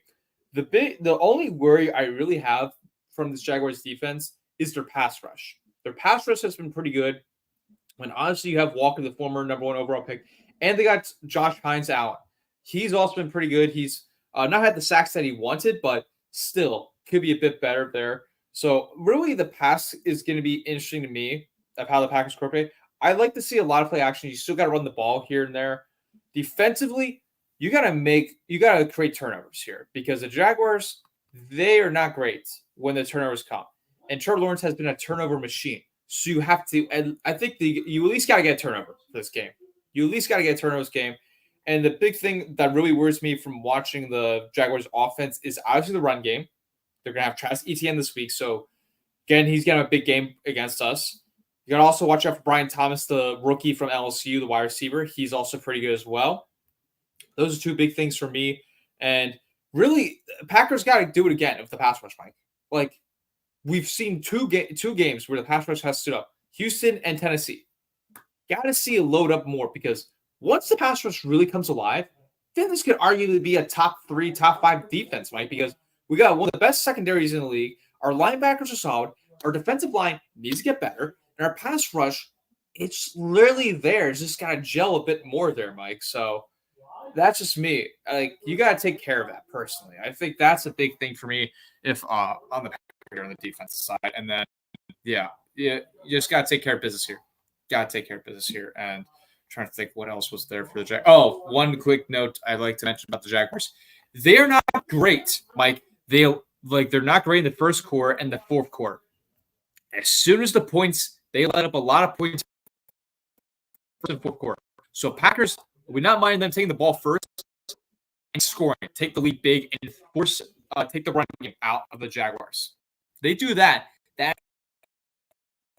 The only worry I really have from this Jaguars defense is their pass rush. Their pass rush has been pretty good. When honestly you have Walker, the former number 1 overall pick, and they got Josh Hines out. He's also been pretty good. He's not had the sacks that he wanted, but still could be a bit better there. So really the pass is going to be interesting to me of how the Packers incorporate. I'd like to see a lot of play action. You still got to run the ball here and there. Defensively, you got to create turnovers here because the Jaguars, they are not great when the turnovers come. And Trevor Lawrence has been a turnover machine. So you have to, and I think you at least got to get a turnover for this game. You at least got to get a turnovers game. And the big thing that really worries me from watching the Jaguars offense is obviously the run game. They're going to have Travis Etienne this week. So again, he's going to have a big game against us. You got to also watch out for Brian Thomas, the rookie from LSU, the wide receiver. He's also pretty good as well. Those are two big things for me. And really, Packers got to do it again with the pass rush, Mike. We've seen two games where the pass rush has stood up. Houston and Tennessee. Got to see it load up more because once the pass rush really comes alive, then this could arguably be a top 3, top 5 defense, Mike, because we got one of the best secondaries in the league. Our linebackers are solid. Our defensive line needs to get better. And our pass rush, it's literally there. It's just got to gel a bit more there, Mike. So that's just me. You got to take care of that personally. I think that's a big thing for me if on the defensive side. And then, you just got to take care of business here. Got to take care of business here. And trying to think what else was there for the Jaguars. Oh, one quick note I'd like to mention about the Jaguars. They're not great, Mike. They're not great in the first quarter and the fourth quarter. As soon as they let up a lot of points in the fourth quarter. So Packers, we not mind them taking the ball first and scoring, take the lead big, and take the running game out of the Jaguars. They do that. That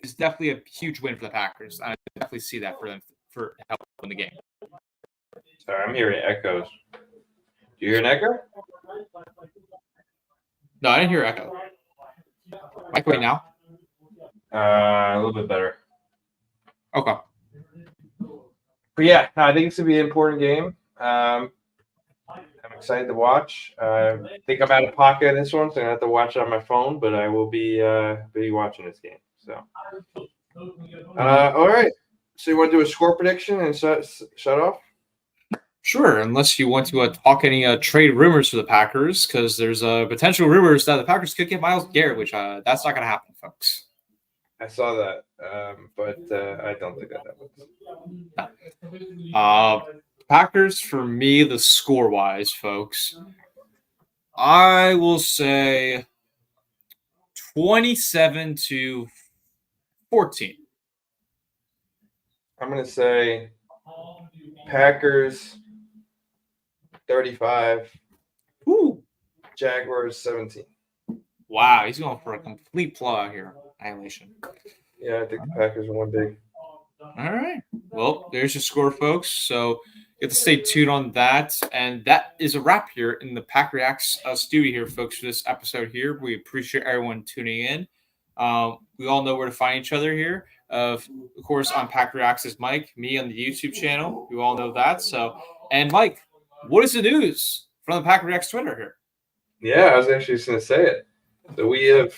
is definitely a huge win for the Packers. I definitely see that for them for help in the game. Sorry, I'm hearing echoes. Do you hear an echo? No, I didn't hear echo. Mike, wait now. A little bit better. Okay. But yeah, I think it's gonna be an important game. I'm excited to watch. I think I'm out of pocket in this one, so I'm gonna have to watch it on my phone. But I will be watching this game. So, all right. So you want to do a score prediction and shut off? Sure, unless you want to talk any trade rumors for the Packers, because there's potential rumors that the Packers could get Myles Garrett, which that's not going to happen, folks. I saw that, but I don't think that happens. Packers, for me, the score-wise, folks, I will say 27-14. I'm going to say Packers 35. Ooh. Jaguars 17. Wow, he's going for a complete blowout here. Annihilation. Yeah, I think the Packers are one big. All right. Well, there's your score, folks. So you have to stay tuned on that. And that is a wrap here in the PackReacts studio here, folks, for this episode here. We appreciate everyone tuning in. We all know where to find each other here. Of course, on PackReacts is Mike, me on the YouTube channel. You all know that. So, and Mike, what is the news from the PackReacts Twitter here? Yeah, I was actually just going to say it. So we have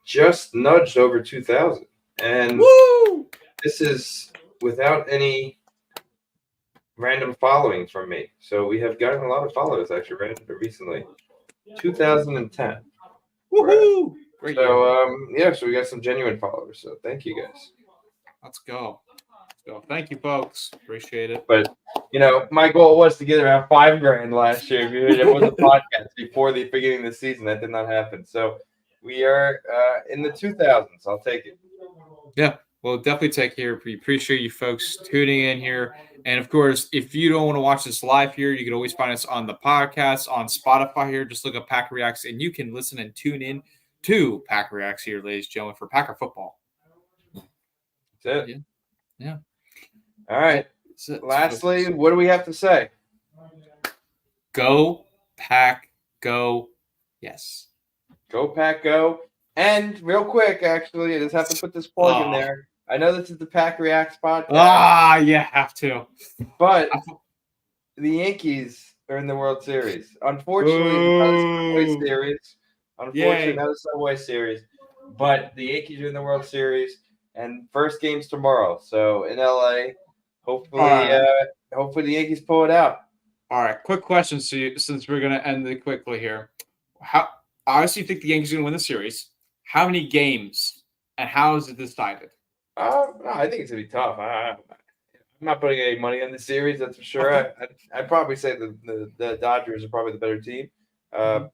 just nudged over 2,000. And Woo! This is without any random following from me. So we have gotten a lot of followers actually recently. 2010. Woohoo! Great. So so we got some genuine followers. So thank you guys. Let's go. Thank you, folks. Appreciate it. But my goal was to get around $5,000 last year. It was a podcast before the beginning of the season. That did not happen. So we are in the 2000s. I'll take it. Yeah, well, definitely take care. We appreciate you folks tuning in here. And of course, if you don't want to watch this live here, you can always find us on the podcast on Spotify here. Just look up PackReacts, and you can listen and tune in to PackReacts here, ladies and gentlemen, for Packer football. That's it. Yeah. All right. Lastly, what do we have to say? Go, Pack, go. Yes. Go, Pack, go. And real quick, actually, I just have to put this plug in there. I know this is the PackReacts podcast. You have to. But the Yankees are in the World Series. Unfortunately, not a Subway Series. But the Yankees are in the World Series, and first game's tomorrow. So in LA, hopefully the Yankees pull it out. All right, quick question to you, since we're going to end it quickly here. How obviously you think the Yankees are going to win the series? How many games, and how is it decided? No, I think it's going to be tough. I'm not putting any money on the series, that's for sure. Okay. I'd probably say the Dodgers are probably the better team. Am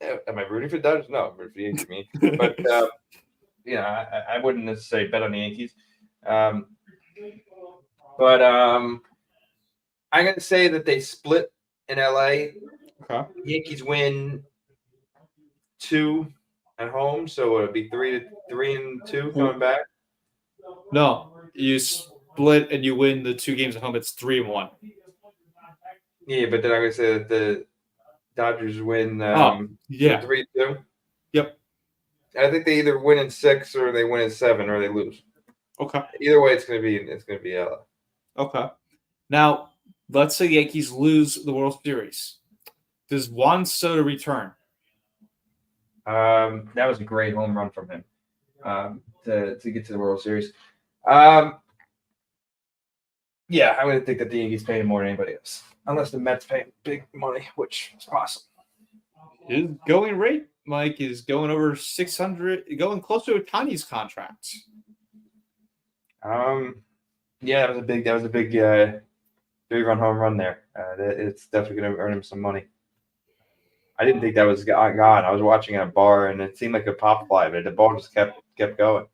I rooting for the Dodgers? No, I'm rooting for the Yankees. But, I wouldn't necessarily bet on the Yankees. But I'm going to say that they split in LA. Okay. Yankees win 2 at home, so it'll be 3-2 coming back. No, you split and you win the 2 games at home. It's 3-1. Yeah, but then I'm going to say that the Dodgers win 3-2. Yep. I think they either win in 6 or they win in 7 or they lose. Okay. Either way, it's going to be LA. Okay. Now, let's say the Yankees lose the World Series. Does Juan Soto return? That was a great home run from him to get to the World Series. I'm going to think that the Yankees pay him more than anybody else, unless the Mets pay him big money, which is possible. His going rate, Mike, is going over 600, going close to a Otani's contract. Yeah, that was a big run home run there. It's definitely going to earn him some money. I didn't think that was gone. I was watching at a bar, and it seemed like a pop fly, but the ball just kept going.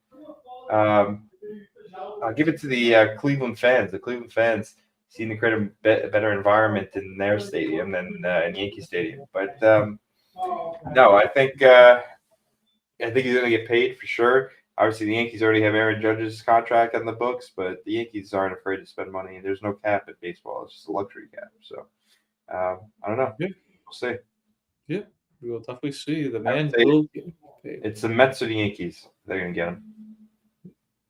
I'll give it to the Cleveland fans. The Cleveland fans seem to create a better environment in their stadium than in Yankee Stadium. But no, I think he's going to get paid for sure. Obviously, the Yankees already have Aaron Judge's contract on the books, but the Yankees aren't afraid to spend money. There's no cap at baseball; it's just a luxury cap. So I don't know. Yeah. We'll see. Yeah, we will definitely see. The I man would say will get paid. It's the Mets or the Yankees. They're going to get him.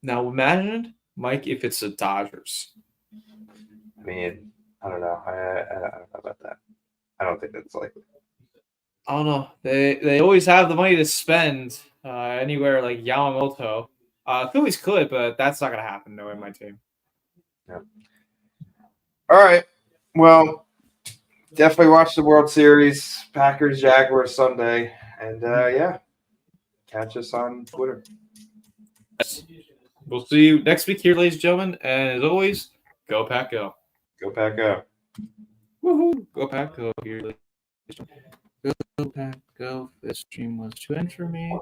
Now imagine, Mike, if it's the Dodgers. I mean, I don't know. I don't know about that. I don't think that's likely. I don't know. They always have the money to spend anywhere like Yamamoto. Phillies could, but that's not going to happen knowing my team. Yeah. All right. Well, definitely watch the World Series, Packers-Jaguars Sunday. And, yeah, catch us on Twitter. We'll see you next week here, ladies and gentlemen. And as always, go Pack, go. Go Pack, go. Woohoo! Go Pack, go here, ladies and gentlemen. Go Pack, go. This stream was too end for me.